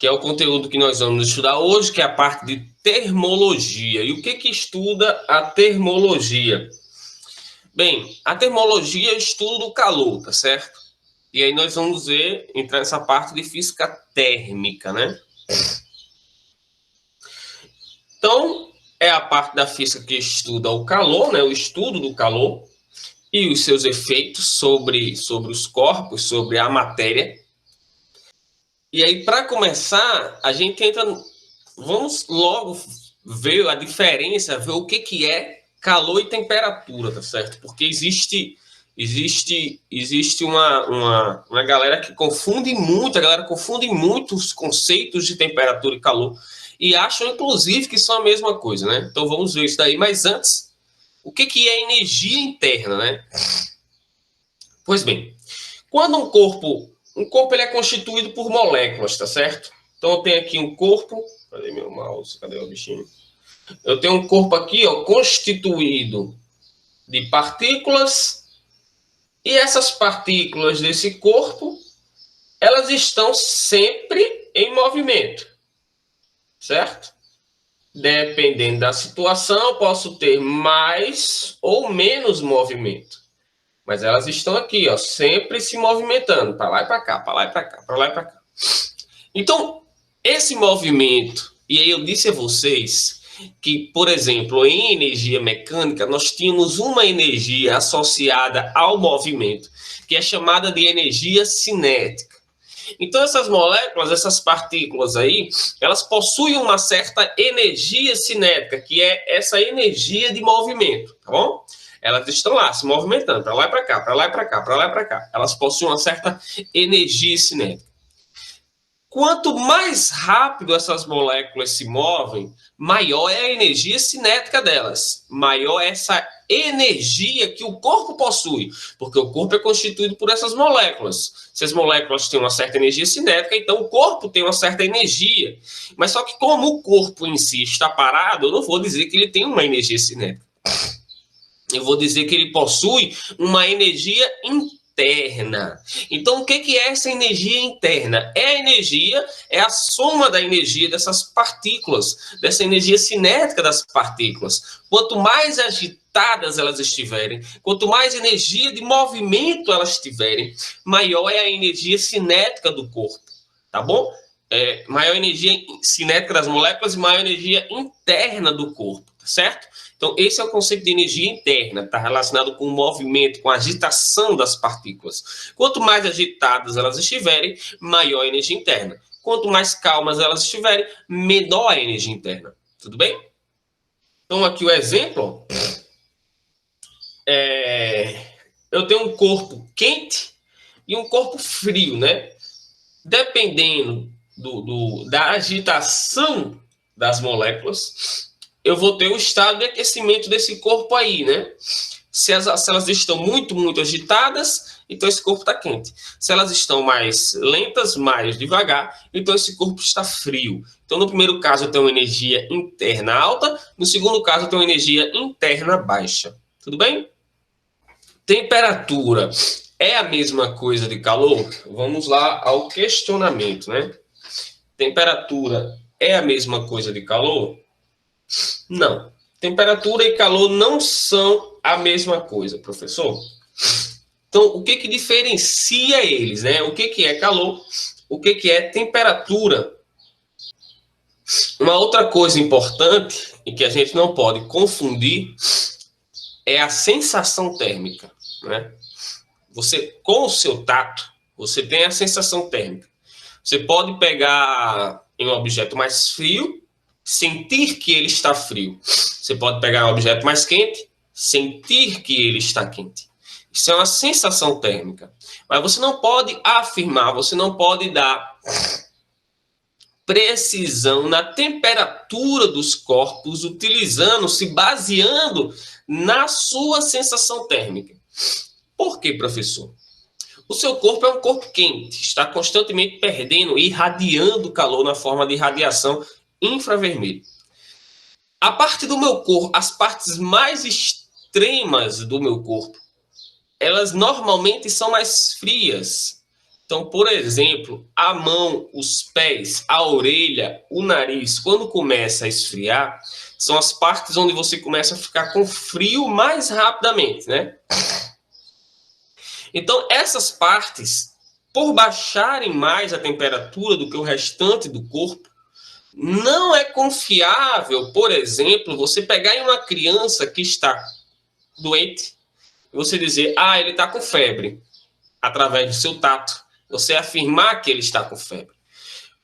que é o conteúdo que nós vamos estudar hoje, que é a parte de termologia. E o que estuda a termologia? Bem, a termologia é o estudo do calor, tá certo? E aí nós vamos entrar nessa parte de física térmica, né? Então, é a parte da física que estuda o calor, né? O estudo do calor e os seus efeitos sobre os corpos, sobre a matéria. E aí, para começar, a gente entra... Vamos logo ver a diferença, ver o que é calor e temperatura, tá certo? Porque existe uma galera que confunde muito, a galera confunde muito os conceitos de temperatura e calor e acham, inclusive, que são a mesma coisa, né? Então vamos ver isso daí. Mas antes, o que é energia interna, né? Pois bem, quando um corpo ele é constituído por moléculas, tá certo? Então eu tenho aqui um corpo, cadê meu mouse? Cadê o bichinho? Eu tenho um corpo aqui, ó, constituído de partículas, e essas partículas desse corpo, elas estão sempre em movimento, certo? Dependendo da situação, eu posso ter mais ou menos movimento. Mas elas estão aqui, ó, sempre se movimentando, para lá e para cá, para lá e para cá, para lá e para cá. Então, esse movimento, e aí eu disse a vocês que, por exemplo, em energia mecânica, nós tínhamos uma energia associada ao movimento, que é chamada de energia cinética. Então, essas moléculas, essas partículas aí, elas possuem uma certa energia cinética, que é essa energia de movimento, tá bom? Elas estão lá, se movimentando, para lá e para cá, para lá e para cá, para lá e para cá. Elas possuem uma certa energia cinética. Quanto mais rápido essas moléculas se movem, maior é a energia cinética delas, maior é essa energia que o corpo possui, porque o corpo é constituído por essas moléculas. Se as moléculas têm uma certa energia cinética, então o corpo tem uma certa energia. Mas só que como o corpo em si está parado, eu não vou dizer que ele tem uma energia cinética. Eu vou dizer que ele possui uma energia interna. Então, o que é essa energia interna? É a soma da energia dessas partículas, dessa energia cinética das partículas. Quanto mais agitadas elas estiverem, quanto mais energia de movimento elas tiverem, maior é a energia cinética do corpo, tá bom? Maior energia cinética das moléculas e maior energia interna do corpo, tá certo? Então, esse é o conceito de energia interna, está relacionado com o movimento, com a agitação das partículas. Quanto mais agitadas elas estiverem, maior a energia interna. Quanto mais calmas elas estiverem, menor a energia interna. Tudo bem? Então, aqui o exemplo. Eu tenho um corpo quente e um corpo frio, né? Dependendo da agitação das moléculas, eu vou ter o estado de aquecimento desse corpo aí, né? Se elas estão muito, muito agitadas, então esse corpo está quente. Se elas estão mais lentas, mais devagar, então esse corpo está frio. Então, no primeiro caso, eu tenho energia interna alta, no segundo caso, eu tenho energia interna baixa. Tudo bem? Temperatura é a mesma coisa de calor? Vamos lá ao questionamento, né? Temperatura é a mesma coisa de calor? Não. Temperatura e calor não são a mesma coisa, professor. Então, o que diferencia eles, né? O que é calor? O que é temperatura? Uma outra coisa importante e que a gente não pode confundir é a sensação térmica, né? Você, com o seu tato, você tem a sensação térmica. Você pode pegar em um objeto mais frio, sentir que ele está frio. Você pode pegar um objeto mais quente, sentir que ele está quente. Isso é uma sensação térmica. Mas você não pode afirmar, você não pode dar precisão na temperatura dos corpos, se baseando na sua sensação térmica. Por quê, professor? O seu corpo é um corpo quente, está constantemente perdendo e irradiando calor na forma de radiação infravermelho. A parte do meu corpo, as partes mais extremas do meu corpo, elas normalmente são mais frias. Então, por exemplo, a mão, os pés, a orelha, o nariz, quando começa a esfriar, são as partes onde você começa a ficar com frio mais rapidamente, né? Então, essas partes, por baixarem mais a temperatura do que o restante do corpo, não é confiável, por exemplo, você pegar em uma criança que está doente, você dizer, ele está com febre, através do seu tato, você afirmar que ele está com febre.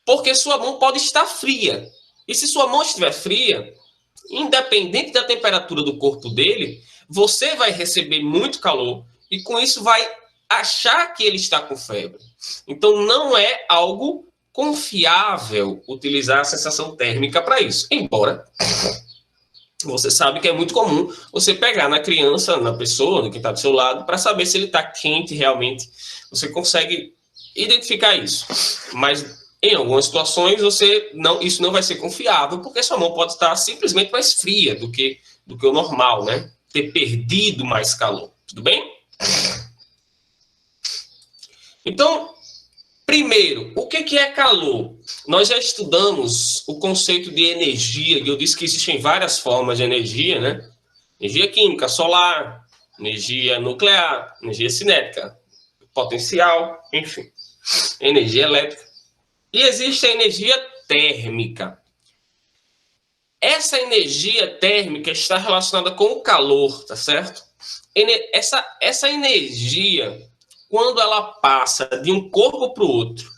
Porque sua mão pode estar fria. E se sua mão estiver fria, independente da temperatura do corpo dele, você vai receber muito calor e com isso vai achar que ele está com febre. Então não é algo confiável utilizar a sensação térmica para isso. Embora você sabe que é muito comum você pegar na criança, na pessoa, no que está do seu lado, para saber se ele está quente realmente. Você consegue identificar isso. Mas em algumas situações isso não vai ser confiável, porque sua mão pode estar simplesmente mais fria do que o normal, né? Ter perdido mais calor. Tudo bem? Então, primeiro, o que é calor? Nós já estudamos o conceito de energia, e eu disse que existem várias formas de energia, né? Energia química, solar, energia nuclear, energia cinética, potencial, enfim, energia elétrica. E existe a energia térmica. Essa energia térmica está relacionada com o calor, tá certo? Essa energia, quando ela passa de um corpo para o outro,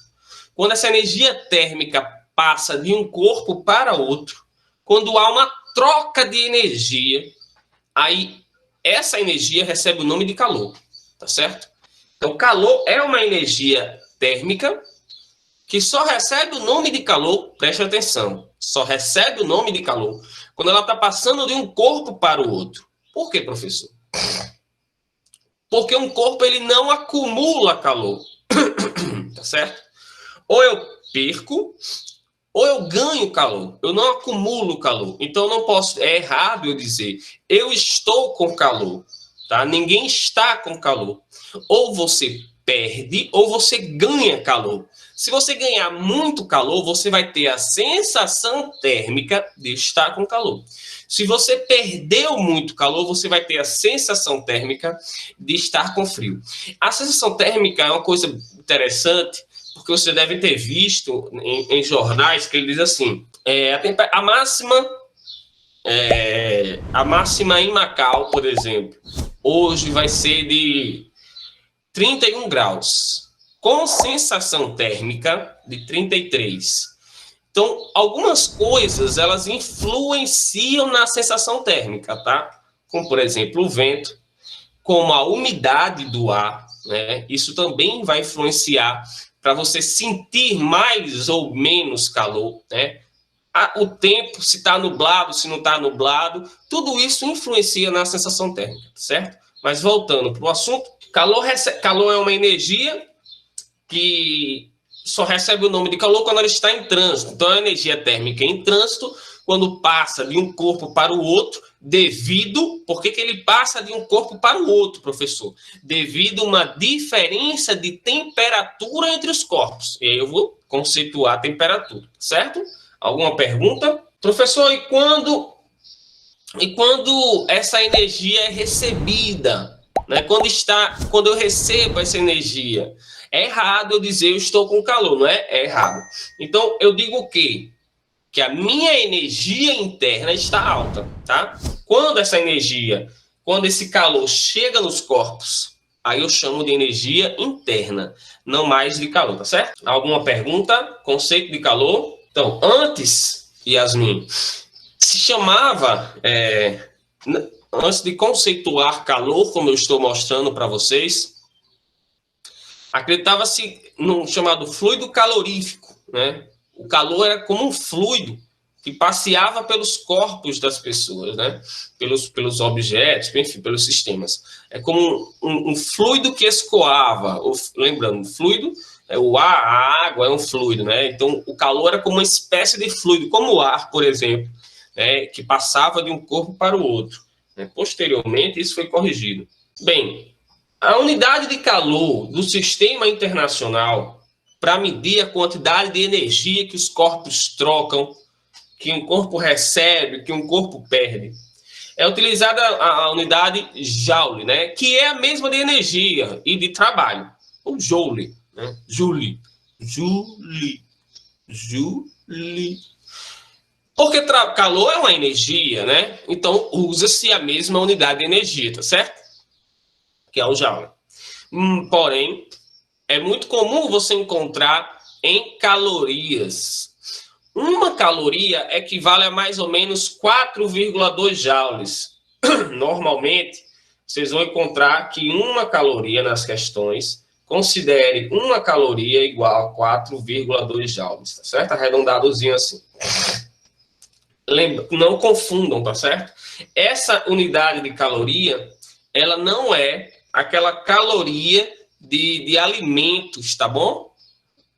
quando essa energia térmica passa de um corpo para outro, quando há uma troca de energia, aí essa energia recebe o nome de calor, tá certo? Então, calor é uma energia térmica que só recebe o nome de calor, preste atenção, só recebe o nome de calor quando ela está passando de um corpo para o outro. Por quê, professor? Porque um corpo ele não acumula calor, tá certo? Ou eu perco, ou eu ganho calor. Eu não acumulo calor. Então, não posso. É errado eu dizer, eu estou com calor. Tá? Ninguém está com calor. Ou você perde, ou você ganha calor. Se você ganhar muito calor, você vai ter a sensação térmica de estar com calor. Se você perdeu muito calor, você vai ter a sensação térmica de estar com frio. A sensação térmica é uma coisa interessante, porque você deve ter visto em jornais que ele diz assim, a máxima em Macau, por exemplo, hoje vai ser de 31 graus, com sensação térmica de 33. Então, algumas coisas, elas influenciam na sensação térmica, tá? Como, por exemplo, o vento, como a umidade do ar, né? Isso também vai influenciar para você sentir mais ou menos calor, né? O tempo, se está nublado, se não está nublado, tudo isso influencia na sensação térmica, certo? Mas voltando para o assunto, calor é uma energia que só recebe o nome de calor quando ela está em trânsito. Então, a energia térmica em trânsito, quando passa de um corpo para o outro, por que ele passa de um corpo para o outro, professor? Devido a uma diferença de temperatura entre os corpos. E aí eu vou conceituar a temperatura, certo? Alguma pergunta? Professor, e quando essa energia é recebida? Né? Quando eu recebo essa energia, é errado eu dizer eu estou com calor, não é? É errado. Então, eu digo o quê? Que a minha energia interna está alta, tá? Quando esse calor chega nos corpos, aí eu chamo de energia interna, não mais de calor, tá certo? Alguma pergunta? Conceito de calor? Então, antes, Yasmin, se chamava, antes de conceituar calor, como eu estou mostrando para vocês, acreditava-se num chamado fluido calorífico, né? O calor era como um fluido que passeava pelos corpos das pessoas, né? Pelos objetos, enfim, pelos sistemas. É como um fluido que escoava. Lembrando, fluido, o ar, a água é um fluido, né? Então, o calor era como uma espécie de fluido, como o ar, por exemplo, né? Que passava de um corpo para o outro. Posteriormente, isso foi corrigido. Bem, A unidade de calor do sistema internacional para medir a quantidade de energia que os corpos trocam, que um corpo recebe, que um corpo perde, é utilizada a unidade Joule, né? Que é a mesma de energia e de trabalho. O Joule, né? Joule. Porque calor é uma energia, né? Então usa-se a mesma unidade de energia, tá certo? Que é o Joule. Porém, é muito comum você encontrar em calorias. Uma caloria equivale a mais ou menos 4,2 joules. Normalmente, vocês vão encontrar que uma caloria nas questões, considere uma caloria igual a 4,2 joules, tá certo? Arredondadozinho assim. Lembra, não confundam, tá certo? Essa unidade de caloria, ela não é aquela caloria de alimentos, tá bom?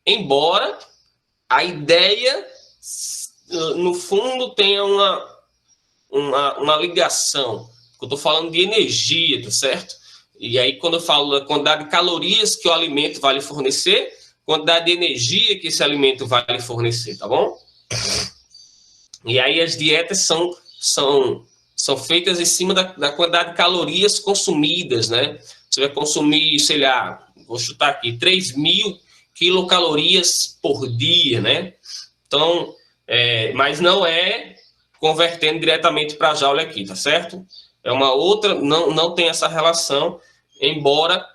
Embora a ideia, no fundo, tenha uma ligação. Eu estou falando de energia, tá certo? E aí, quando eu falo da quantidade de calorias que o alimento vai lhe fornecer, quantidade de energia que esse alimento vai lhe fornecer, tá bom? E aí as dietas são feitas em cima da quantidade de calorias consumidas, né? Você vai consumir, sei lá, vou chutar aqui, 3.000 quilocalorias por dia, né? Então, mas não é convertendo diretamente para joule aqui, tá certo? É uma outra, não tem essa relação, embora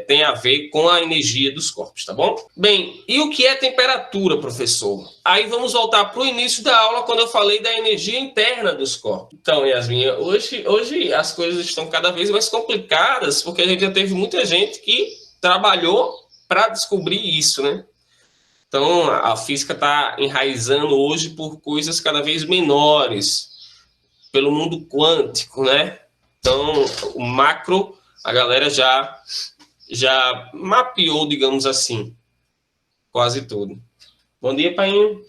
tenha a ver com a energia dos corpos, tá bom? Bem, e o que é temperatura, professor? Aí vamos voltar para o início da aula, quando eu falei da energia interna dos corpos. Então, Yasmin, hoje as coisas estão cada vez mais complicadas, porque a gente já teve muita gente que trabalhou para descobrir isso, né? Então, a física está enraizando hoje por coisas cada vez menores, pelo mundo quântico, né? Então, o macro, a galera já mapeou, digamos assim, quase tudo. Bom dia, painho.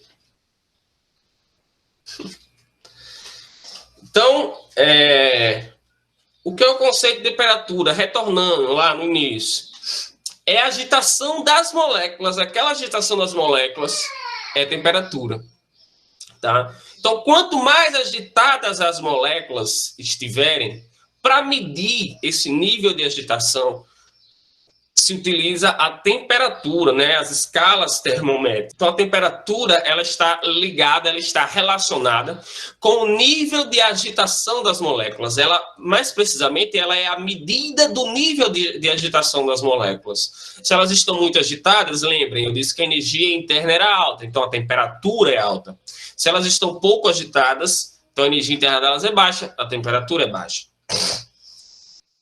Então, o que é o conceito de temperatura? Retornando lá no início. É a agitação das moléculas. Aquela agitação das moléculas é temperatura. Tá? Então, quanto mais agitadas as moléculas estiverem, para medir esse nível de agitação, se utiliza a temperatura, né? As escalas termométricas. Então, a temperatura ela está ligada, ela está relacionada com o nível de agitação das moléculas. Ela, mais precisamente, ela é a medida do nível de agitação das moléculas. Se elas estão muito agitadas, lembrem, eu disse que a energia interna era alta, então a temperatura é alta. Se elas estão pouco agitadas, então a energia interna delas é baixa, a temperatura é baixa.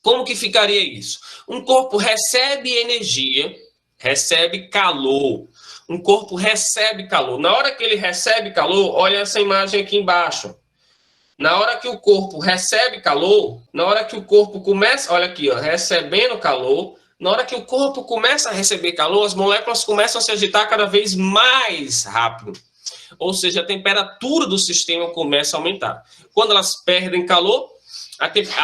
Como que ficaria isso? Um corpo recebe energia, recebe calor. Um corpo recebe calor. Na hora que ele recebe calor, olha essa imagem aqui embaixo. Na hora que o corpo recebe calor, na hora que o corpo começa, olha aqui, ó, recebendo calor, na hora que o corpo começa a receber calor, as moléculas começam a se agitar cada vez mais rápido. Ou seja, a temperatura do sistema começa a aumentar. Quando elas perdem calor,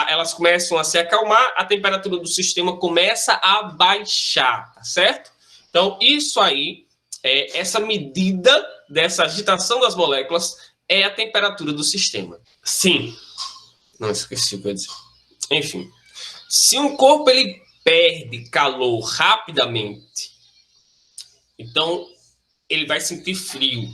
elas começam a se acalmar, a temperatura do sistema começa a baixar, tá certo? Então, isso aí, essa medida dessa agitação das moléculas é a temperatura do sistema. Sim. Não, esqueci o que eu ia dizer. Enfim, se um corpo ele perde calor rapidamente, então ele vai sentir frio.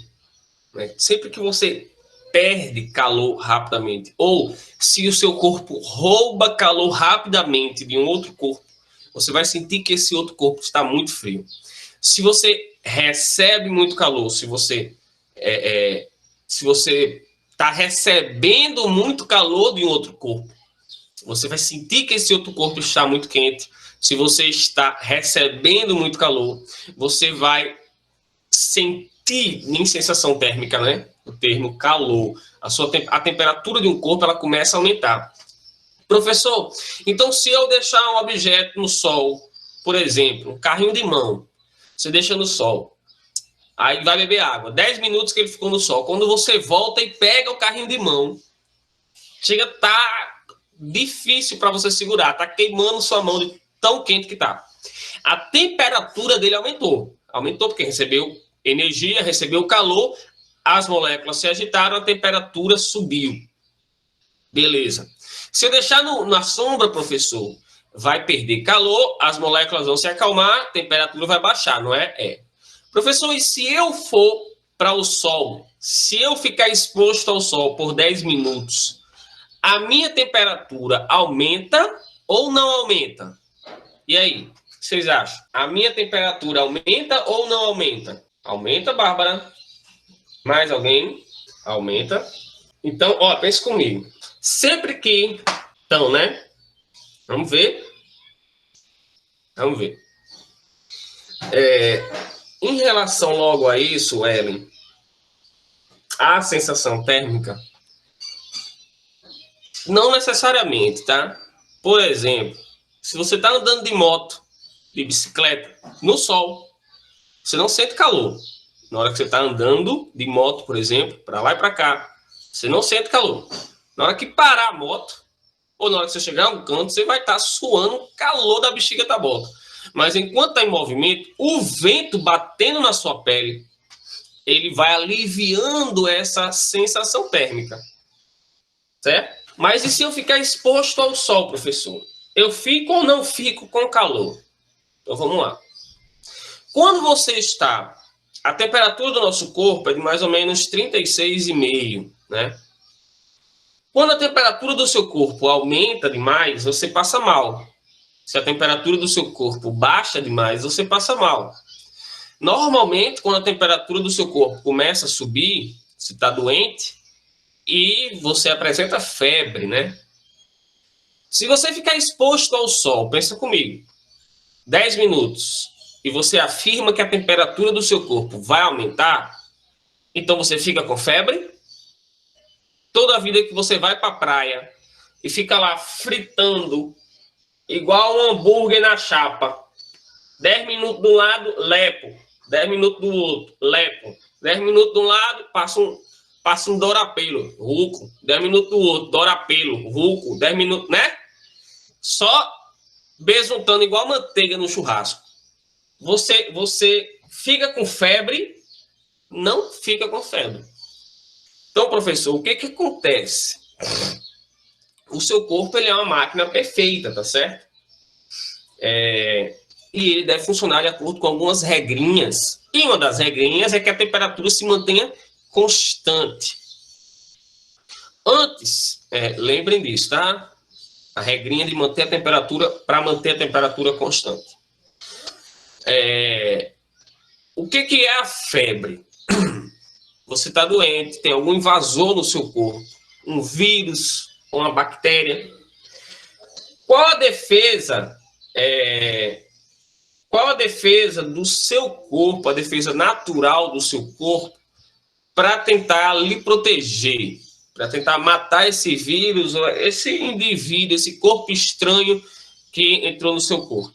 Né? Sempre que você perde calor rapidamente, ou se o seu corpo rouba calor rapidamente de um outro corpo, você vai sentir que esse outro corpo está muito frio. Se você recebe muito calor, se você está recebendo muito calor de um outro corpo, você vai sentir que esse outro corpo está muito quente. Se você está recebendo muito calor, você vai sentir, nem sensação térmica, né? O termo calor. A temperatura de um corpo ela começa a aumentar. Professor, então se eu deixar um objeto no sol, por exemplo, um carrinho de mão, você deixa no sol, aí vai beber água, 10 minutos que ele ficou no sol, quando você volta e pega o carrinho de mão, chega a estar difícil para você segurar, tá queimando sua mão de tão quente que tá. A temperatura dele aumentou. Aumentou porque recebeu energia, recebeu calor, as moléculas se agitaram, a temperatura subiu. Beleza. Se eu deixar na sombra, professor, vai perder calor, as moléculas vão se acalmar, a temperatura vai baixar, não é? É. Professor, e se eu for para o sol, se eu ficar exposto ao sol por 10 minutos, a minha temperatura aumenta ou não aumenta? E aí, o que vocês acham? A minha temperatura aumenta ou não aumenta? Aumenta, Bárbara? Mais alguém? Aumenta. Então, ó, pense comigo. Sempre que... Então, né? Vamos ver. Vamos ver. Em relação logo a isso, Ellen, a sensação térmica, não necessariamente, tá? Por exemplo, se você está andando de moto, de bicicleta, no sol, você não sente calor. Na hora que você está andando de moto, por exemplo, para lá e para cá, você não sente calor. Na hora que parar a moto, ou na hora que você chegar a um canto, você vai estar suando o calor da bexiga da bota. Mas enquanto está em movimento, o vento batendo na sua pele, ele vai aliviando essa sensação térmica. Certo? Mas e se eu ficar exposto ao sol, professor? Eu fico ou não fico com calor? Então vamos lá. Quando você está... A temperatura do nosso corpo é de mais ou menos 36,5, né? Quando a temperatura do seu corpo aumenta demais, você passa mal. Se a temperatura do seu corpo baixa demais, você passa mal. Normalmente, quando a temperatura do seu corpo começa a subir, você está doente e você apresenta febre, né? Se você ficar exposto ao sol, pensa comigo, 10 minutos, e você afirma que a temperatura do seu corpo vai aumentar, então você fica com febre? Toda a vida que você vai para a praia e fica lá fritando, igual um hambúrguer na chapa, 10 minutos de um lado, lepo, 10 minutos do outro, lepo, 10 minutos de um lado, passa um dorapelo, ruco, 10 minutos do outro, dorapelo, ruco, 10 minutos, né? Só besuntando igual manteiga no churrasco. Você fica com febre? Não fica com febre. Então, professor, o que acontece? O seu corpo ele é uma máquina perfeita, tá certo? E ele deve funcionar de acordo com algumas regrinhas. E uma das regrinhas é que a temperatura se mantenha constante. Antes, lembrem disso, tá? A regrinha de manter a temperatura, para manter a temperatura constante. O que é a febre? Você está doente, tem algum invasor no seu corpo, um vírus, uma bactéria. Qual a defesa? Qual a defesa do seu corpo, a defesa natural do seu corpo, para tentar lhe proteger, para tentar matar esse vírus, esse indivíduo, esse corpo estranho que entrou no seu corpo?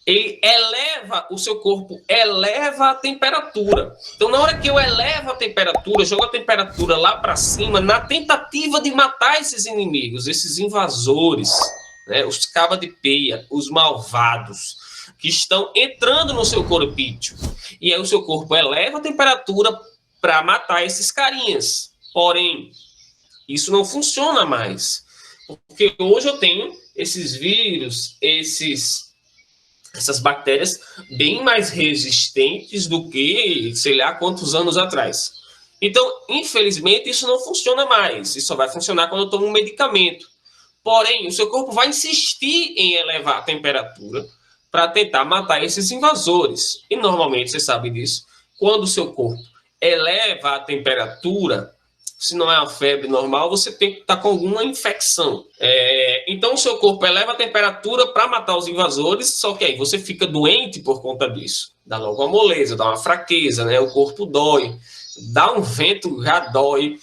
Ele eleva, o seu corpo eleva a temperatura. Então, na hora que eu elevo a temperatura, jogo a temperatura lá para cima, na tentativa de matar esses inimigos, esses invasores, né, os cabas de peia, os malvados, que estão entrando no seu corpício. E aí o seu corpo eleva a temperatura para matar esses carinhas. Porém, isso não funciona mais. Porque hoje eu tenho esses vírus, essas bactérias bem mais resistentes do que, sei lá, quantos anos atrás. Então, infelizmente, isso não funciona mais. Isso só vai funcionar quando eu tomo um medicamento. Porém, o seu corpo vai insistir em elevar a temperatura para tentar matar esses invasores. E, normalmente, você sabe disso, quando o seu corpo eleva a temperatura, se não é uma febre normal, você tem que estar com alguma infecção. Então, o seu corpo eleva a temperatura para matar os invasores, só que aí você fica doente por conta disso. Dá logo uma moleza, dá uma fraqueza, né? O corpo dói, dá um vento, já dói.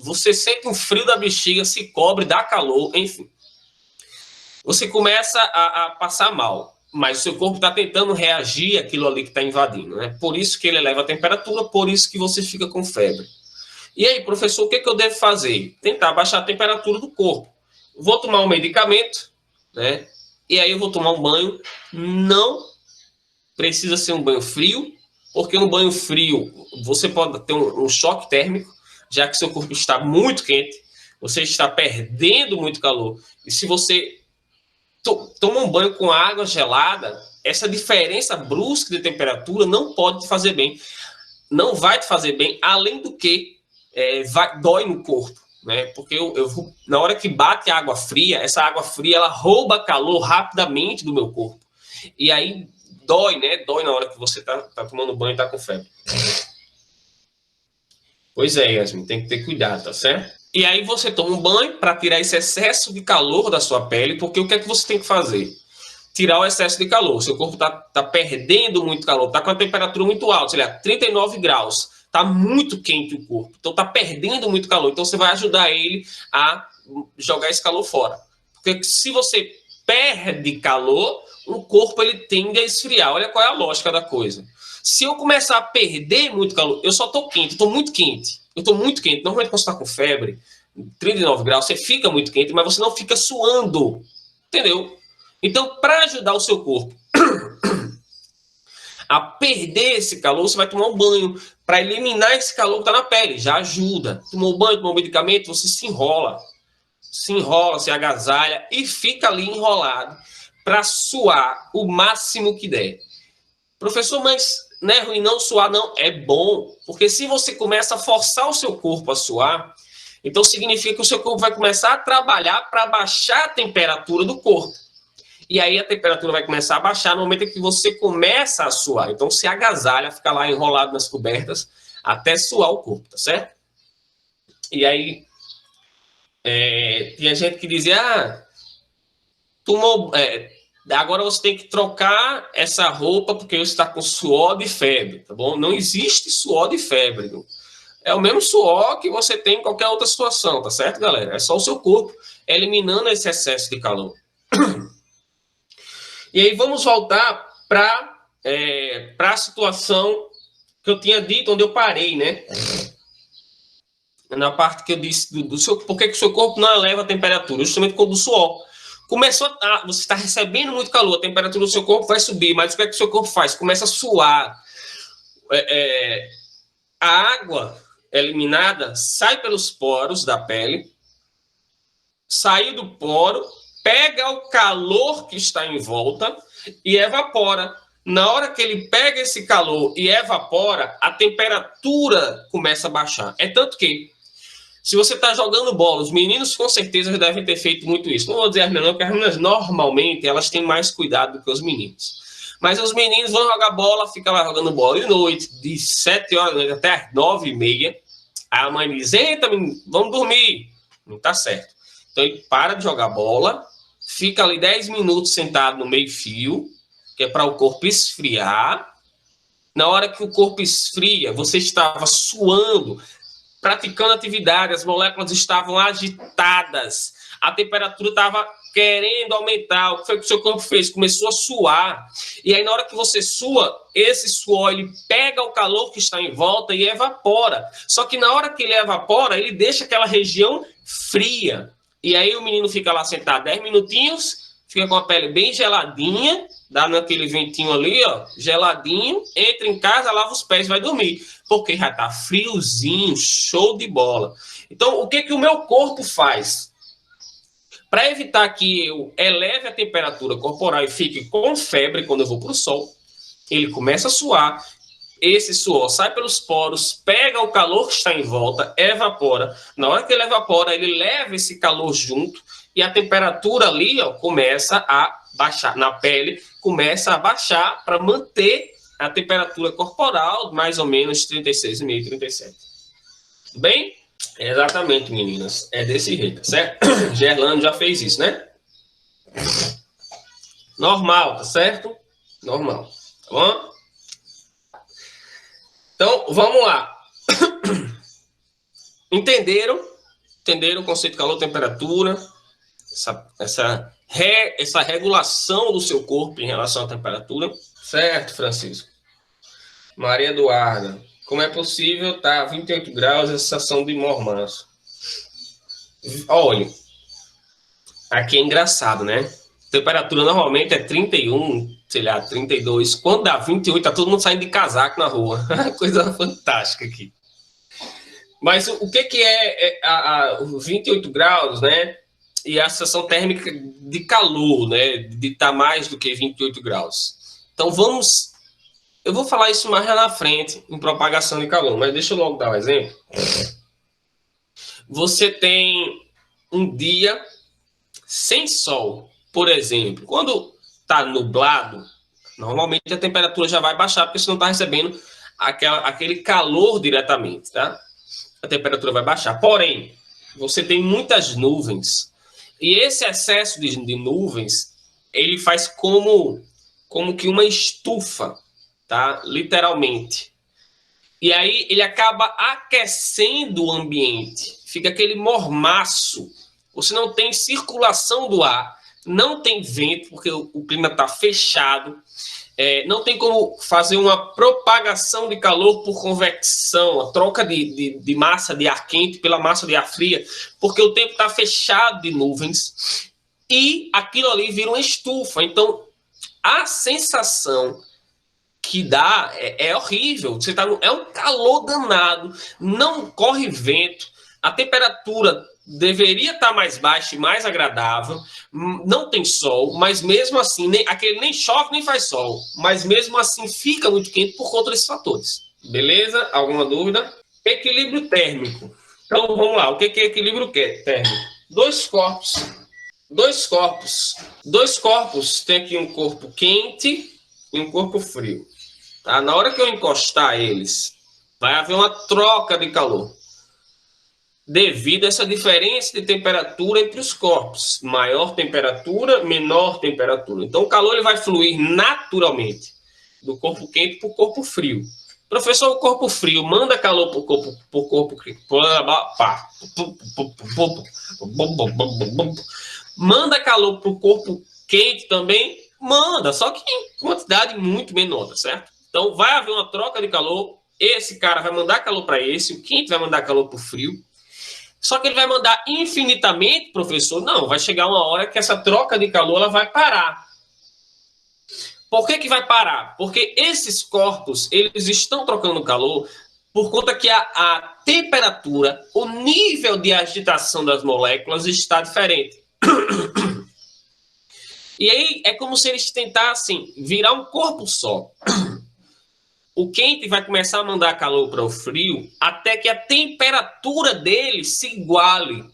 Você sente um frio da bexiga, se cobre, dá calor, enfim. Você começa a passar mal, mas o seu corpo está tentando reagir àquilo ali que está invadindo, né? Por isso que ele eleva a temperatura, por isso que você fica com febre. E aí, professor, o que eu devo fazer? Tentar baixar a temperatura do corpo. vou tomar um medicamento, né? E aí eu vou tomar um banho. Não precisa ser um banho frio, porque um banho frio você pode ter um choque térmico, já que seu corpo está muito quente, você está perdendo muito calor. E se você toma um banho com água gelada, essa diferença brusca de temperatura não pode te fazer bem. Não vai te fazer bem, além do que dói no corpo. Né? Porque na hora que bate a água fria, essa água fria ela rouba calor rapidamente do meu corpo. E aí dói, né? Dói na hora que você tá tomando banho e tá com febre. Pois é, Yasmin, tem que ter cuidado, tá certo? E aí você toma um banho para tirar esse excesso de calor da sua pele, porque o que é que você tem que fazer? Tirar o excesso de calor. Seu corpo tá perdendo muito calor, tá com a temperatura muito alta, sei lá, 39 graus. Tá muito quente o corpo, então tá perdendo muito calor. Então você vai ajudar ele a jogar esse calor fora. Porque se você perde calor, o corpo ele tende a esfriar. Olha qual é a lógica da coisa. Se eu começar a perder muito calor, eu só tô quente, eu tô muito quente. Eu tô muito quente. Normalmente quando você tá com febre, 39 graus, você fica muito quente, mas você não fica suando. Entendeu? Então, para ajudar o seu corpo a perder esse calor, você vai tomar um banho para eliminar esse calor que está na pele. Já ajuda. Tomou banho, tomou medicamento, você se enrola, se agasalha e fica ali enrolado para suar o máximo que der. Professor, mas não é ruim não suar, não. É bom, porque se você começa a forçar o seu corpo a suar, então significa que o seu corpo vai começar a trabalhar para baixar a temperatura do corpo. E aí a temperatura vai começar a baixar no momento em que você começa a suar. Então se agasalha, fica lá enrolado nas cobertas até suar o corpo, tá certo? E aí tinha gente que dizia, agora você tem que trocar essa roupa porque você está com suor de febre, tá bom? Não existe suor de febre. Viu? É o mesmo suor que você tem em qualquer outra situação, tá certo, galera? É só o seu corpo eliminando esse excesso de calor. E aí vamos voltar para a situação que eu tinha dito, onde eu parei, né? Na parte que eu disse do seu, por que o seu corpo não eleva a temperatura? Justamente quando o suor começou você está recebendo muito calor, a temperatura do seu corpo vai subir, mas o que é que o seu corpo faz? Começa a suar. A água eliminada sai pelos poros da pele, sai do poro, pega o calor que está em volta e evapora. Na hora que ele pega esse calor e evapora, a temperatura começa a baixar. É tanto que, se você está jogando bola, os meninos com certeza já devem ter feito muito isso. Não vou dizer as meninas, porque as meninas normalmente elas têm mais cuidado do que os meninos. Mas os meninos vão jogar bola, ficam lá jogando bola de noite, de 7 horas até as 9h30. Aí a mãe diz, eita, vamos dormir. Não está certo. Então ele para de jogar bola, fica ali 10 minutos sentado no meio fio, que é para o corpo esfriar. Na hora que o corpo esfria, você estava suando, praticando atividade, as moléculas estavam agitadas, a temperatura estava querendo aumentar. O que foi que o seu corpo fez? Começou a suar. E aí, na hora que você sua, esse suor, ele pega o calor que está em volta e evapora. Só que na hora que ele evapora, ele deixa aquela região fria. E aí o menino fica lá sentado 10 minutinhos, fica com a pele bem geladinha, dá naquele ventinho ali, ó, geladinho, entra em casa, lava os pés e vai dormir. Porque já tá friozinho, show de bola. Então, o que o meu corpo faz? Para evitar que eu eleve a temperatura corporal e fique com febre quando eu vou para o sol, ele começa a suar, esse suor sai pelos poros, pega o calor que está em volta, evapora. Na hora que ele evapora, ele leva esse calor junto e a temperatura ali, ó, começa a baixar na pele, começa a baixar para manter a temperatura corporal mais ou menos 36,5, 37. Tudo bem? Exatamente, meninas. É desse jeito, certo? Gerlando já fez isso, né? Normal, tá certo? Normal. Tá bom? Então, vamos lá. Entenderam? Entenderam o conceito de calor, temperatura? Essa regulação do seu corpo em relação à temperatura? Certo, Francisco. Maria Eduarda. Como é possível estar a 28 graus a sensação de mormaço? Olha, Aqui é engraçado, né? Temperatura normalmente é 31, sei lá, 32. Quando dá 28, tá todo mundo saindo de casaco na rua. Coisa fantástica aqui. Mas o que, que os 28 graus, né? E a sensação térmica de calor, né? De estar mais do que 28 graus. Então vamos. Eu vou falar isso mais lá na frente, em propagação de calor, mas deixa eu logo dar um exemplo. Você tem um dia sem sol, por exemplo. Quando está nublado, normalmente a temperatura já vai baixar, porque você não está recebendo aquele calor diretamente, tá? A temperatura vai baixar. Porém, você tem muitas nuvens. E esse excesso de nuvens, ele faz como que uma estufa, tá? Literalmente. E aí ele acaba aquecendo o ambiente. Fica aquele mormaço. Você não tem circulação do ar, não tem vento, porque o clima está fechado. Não tem como fazer uma propagação de calor por convecção, a troca de massa de ar quente pela massa de ar fria, porque o tempo está fechado de nuvens e aquilo ali vira uma estufa. Então, a sensação que dá é horrível. Você tá é um calor danado, não corre vento, a temperatura deveria estar mais baixa e mais agradável, não tem sol, mas mesmo assim, nem chove nem faz sol, mas mesmo assim fica muito quente por conta desses fatores. Beleza? Alguma dúvida? Equilíbrio térmico. Então vamos lá, o que é equilíbrio térmico? Dois corpos, tem aqui um corpo quente e um corpo frio. Tá? Na hora que eu encostar eles, vai haver uma troca de calor devido a essa diferença de temperatura entre os corpos. Maior temperatura, menor temperatura. Então, o calor ele vai fluir naturalmente do corpo quente para o corpo frio. Professor, o corpo frio manda calor para o corpo manda calor para o corpo quente também? Manda, só que em quantidade muito menor, tá certo? Então, vai haver uma troca de calor. Esse cara vai mandar calor para esse, o quente vai mandar calor para o frio. Só que ele vai mandar infinitamente, professor? Não, vai chegar uma hora que essa troca de calor ela vai parar. Por que vai parar? Porque esses corpos, eles estão trocando calor por conta que a temperatura, o nível de agitação das moléculas está diferente. E aí é como se eles tentassem virar um corpo só. O quente vai começar a mandar calor para o frio até que a temperatura dele se iguale,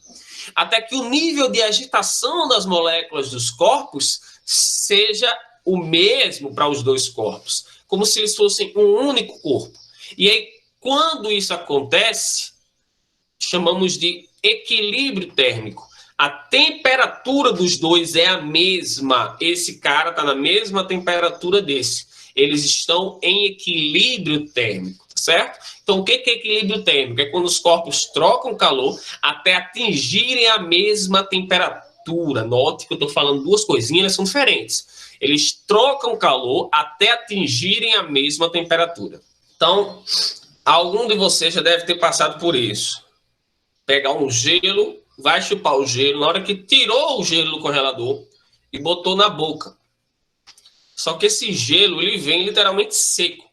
até que o nível de agitação das moléculas dos corpos seja o mesmo para os dois corpos, como se eles fossem um único corpo. E aí, quando isso acontece, chamamos de equilíbrio térmico. A temperatura dos dois é a mesma. Esse cara está na mesma temperatura desse. Eles estão em equilíbrio térmico, certo? Então, o que é equilíbrio térmico? É quando os corpos trocam calor até atingirem a mesma temperatura. Note que eu estou falando duas coisinhas, elas são diferentes. Eles trocam calor até atingirem a mesma temperatura. Então, algum de vocês já deve ter passado por isso. Pegar um gelo, vai chupar o gelo, na hora que tirou o gelo do congelador e botou na boca. Só que esse gelo, ele vem literalmente seco.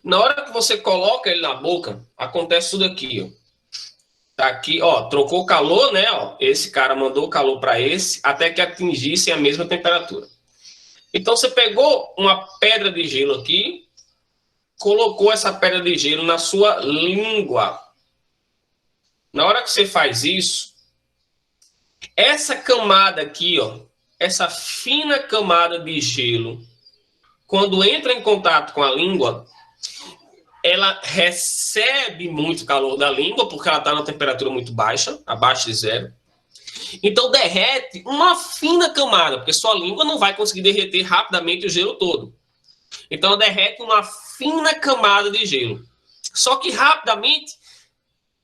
Na hora que você coloca ele na boca, acontece tudo aqui, ó. Tá aqui, ó, trocou calor, né, ó. Esse cara mandou calor para esse, até que atingisse a mesma temperatura. Então, você pegou uma pedra de gelo aqui, colocou essa pedra de gelo na sua língua. Na hora que você faz isso, essa camada aqui, ó, essa fina camada de gelo, quando entra em contato com a língua, ela recebe muito calor da língua, porque ela está na temperatura muito baixa, abaixo de zero. Então, derrete uma fina camada, porque sua língua não vai conseguir derreter rapidamente o gelo todo. Então, ela derrete uma fina camada de gelo. Só que, rapidamente,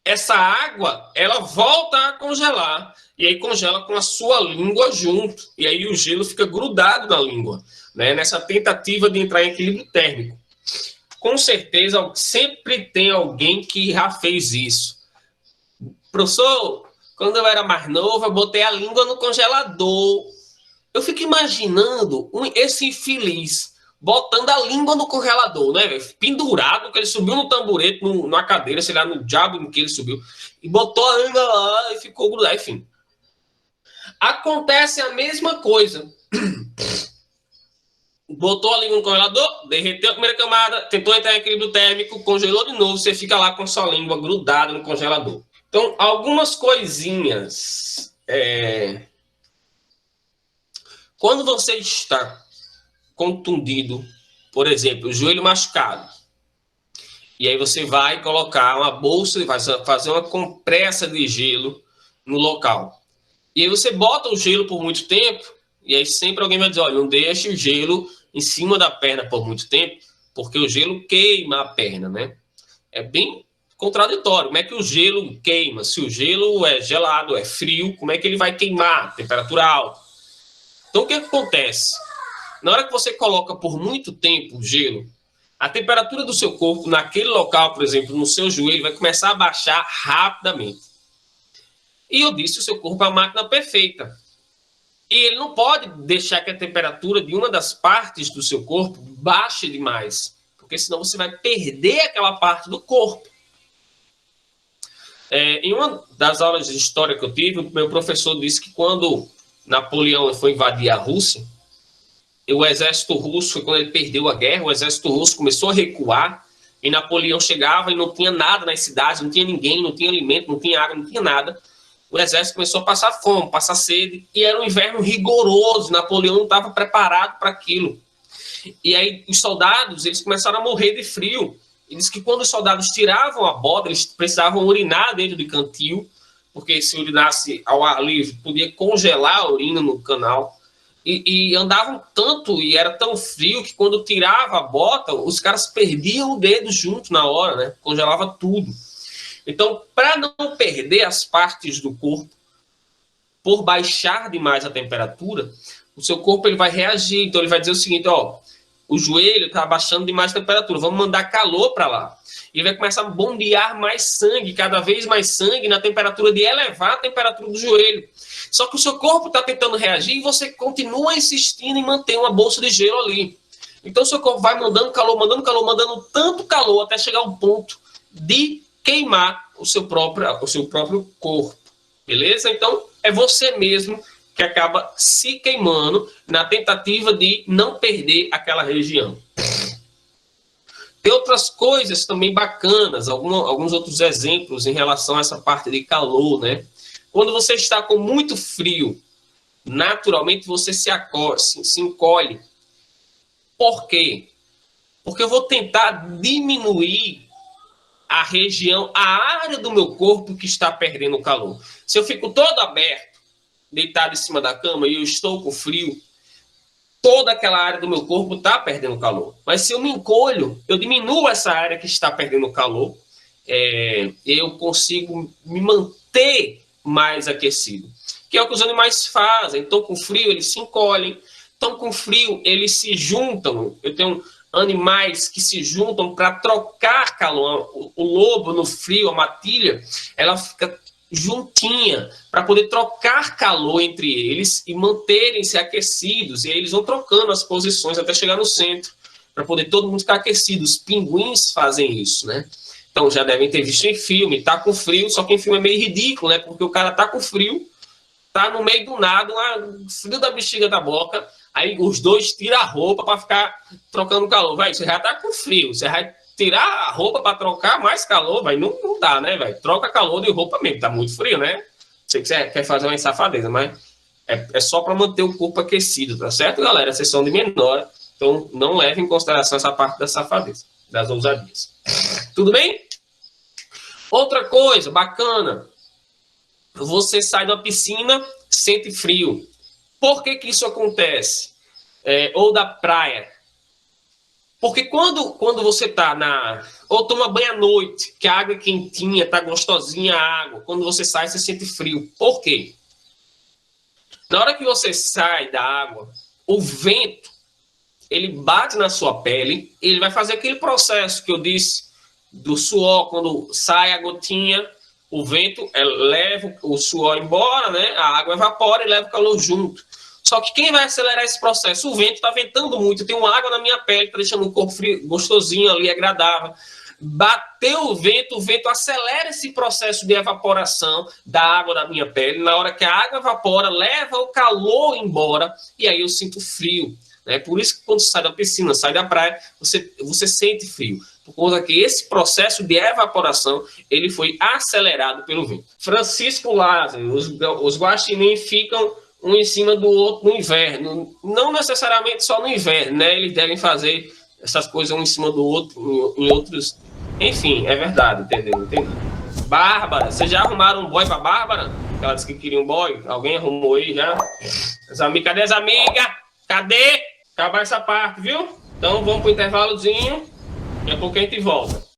essa água, ela volta a congelar. E aí congela com a sua língua junto. E aí o gelo fica grudado na língua, né? Nessa tentativa de entrar em equilíbrio térmico. Com certeza, sempre tem alguém que já fez isso. Professor, Quando eu era mais novo, eu botei a língua no congelador. Eu fico imaginando esse infeliz botando a língua no congelador, né, velho? Pendurado, que ele subiu no tamborete, numa cadeira, sei lá, no diabo em que ele subiu, e botou a língua lá e ficou grudado, enfim. Acontece a mesma coisa. Botou a língua no congelador, derreteu a primeira camada, tentou entrar em equilíbrio térmico, congelou de novo, você fica lá com a sua língua grudada no congelador. Então, algumas coisinhas. Quando você está contundido, por exemplo, o joelho machucado, e aí você vai colocar uma bolsa e vai fazer uma compressa de gelo no local. E aí você bota o gelo por muito tempo, e aí sempre alguém vai dizer, olha, não deixe o gelo em cima da perna por muito tempo, porque o gelo queima a perna, né? É bem contraditório. Como é que o gelo queima? Se o gelo é gelado, é frio, como é que ele vai queimar? Temperatura alta. Então, o que acontece? Na hora que você coloca por muito tempo o gelo, a temperatura do seu corpo naquele local, por exemplo, no seu joelho, vai começar a baixar rapidamente. E eu disse, o seu corpo é uma máquina perfeita. E ele não pode deixar que a temperatura de uma das partes do seu corpo baixe demais, porque senão você vai perder aquela parte do corpo. Em uma das aulas de história que eu tive, o meu professor disse que quando Napoleão foi invadir a Rússia, o exército russo, foi quando ele perdeu a guerra, o exército russo começou a recuar, e Napoleão chegava e não tinha nada nas cidades, não tinha ninguém, não tinha alimento, não tinha água, não tinha nada. O exército começou a passar fome, passar sede, e era um inverno rigoroso, Napoleão não estava preparado para aquilo. E aí os soldados, eles começaram a morrer de frio. Ele disse que quando os soldados tiravam a bota, eles precisavam urinar dentro do cantil, porque se urinasse ao ar livre, podia congelar a urina no canal. E andavam tanto e era tão frio que quando tirava a bota, os caras perdiam o dedo junto na hora, né? Congelava tudo. Então, para não perder as partes do corpo, por baixar demais a temperatura, o seu corpo ele vai reagir. Então, ele vai dizer o seguinte, ó, o joelho está baixando demais a temperatura, vamos mandar calor para lá. E vai começar a bombear mais sangue, cada vez mais sangue, na temperatura de elevar a temperatura do joelho. Só que o seu corpo está tentando reagir e você continua insistindo em manter uma bolsa de gelo ali. Então, o seu corpo vai mandando calor, mandando tanto calor até chegar ao ponto de queimar o seu próprio corpo. Beleza? Então, é você mesmo que acaba se queimando na tentativa de não perder aquela região. Tem outras coisas também bacanas, alguns outros exemplos em relação a essa parte de calor, né? Quando você está com muito frio, naturalmente você se encolhe. Por quê? Porque eu vou tentar diminuir a região, a área do meu corpo que está perdendo calor. Se eu fico todo aberto, deitado em cima da cama e eu estou com frio, toda aquela área do meu corpo está perdendo calor. Mas se eu me encolho, eu diminuo essa área que está perdendo calor, eu consigo me manter mais aquecido. Que é o que os animais fazem. Estão com frio, eles se encolhem. Estão com frio, eles se juntam. Eu tenho animais que se juntam para trocar calor. O lobo no frio, a matilha, ela fica juntinha para poder trocar calor entre eles e manterem-se aquecidos. E aí eles vão trocando as posições até chegar no centro, para poder todo mundo ficar aquecido. Os pinguins fazem isso, né? Então já devem ter visto em filme, tá com frio, só que em filme é meio ridículo, né? Porque o cara tá com frio, tá no meio do nada, frio da bexiga da boca, aí os dois tiram a roupa para ficar trocando calor. Vai, você já tá com frio, você vai tirar a roupa para trocar mais calor, vai, não dá, né, velho? Troca calor de roupa mesmo, tá muito frio, né? Sei que você quer fazer uma safadeza, mas é só para manter o corpo aquecido, tá certo, galera? Vocês são de menor, então não leve em consideração essa parte da safadeza, das ousadias. Tudo bem? Outra coisa bacana, você sai da piscina, sente frio. Por que isso acontece? Ou da praia. Porque quando você tá ou toma banho à noite, que a água é quentinha, tá gostosinha a água, quando você sai, você sente frio. Por quê? Na hora que você sai da água, o vento, ele bate na sua pele, ele vai fazer aquele processo que eu disse do suor, quando sai a gotinha, O vento leva o suor embora, né? A água evapora e leva o calor junto. Só que quem vai acelerar esse processo? O vento está ventando muito, eu tenho água na minha pele, está deixando o corpo frio, gostosinho ali, agradável. Bateu o vento acelera esse processo de evaporação da água da minha pele. Na hora que a água evapora, leva o calor embora e aí eu sinto frio. Né? Por isso que quando você sai da piscina, sai da praia, você sente frio. Por conta que esse processo de evaporação ele foi acelerado pelo vento. Francisco Lázaro, os guaxinins ficam um em cima do outro no inverno. Não necessariamente só no inverno, né? Eles devem fazer essas coisas um em cima do outro em outros... Enfim, é verdade, entendeu? Entendi. Bárbara, vocês já arrumaram um boy pra Bárbara? Ela disse que queria um boy. Alguém arrumou aí já? Cadê as amigas? Cadê? Acabar essa parte, viu? Então vamos pro intervalozinho. Daqui a pouco a gente volta.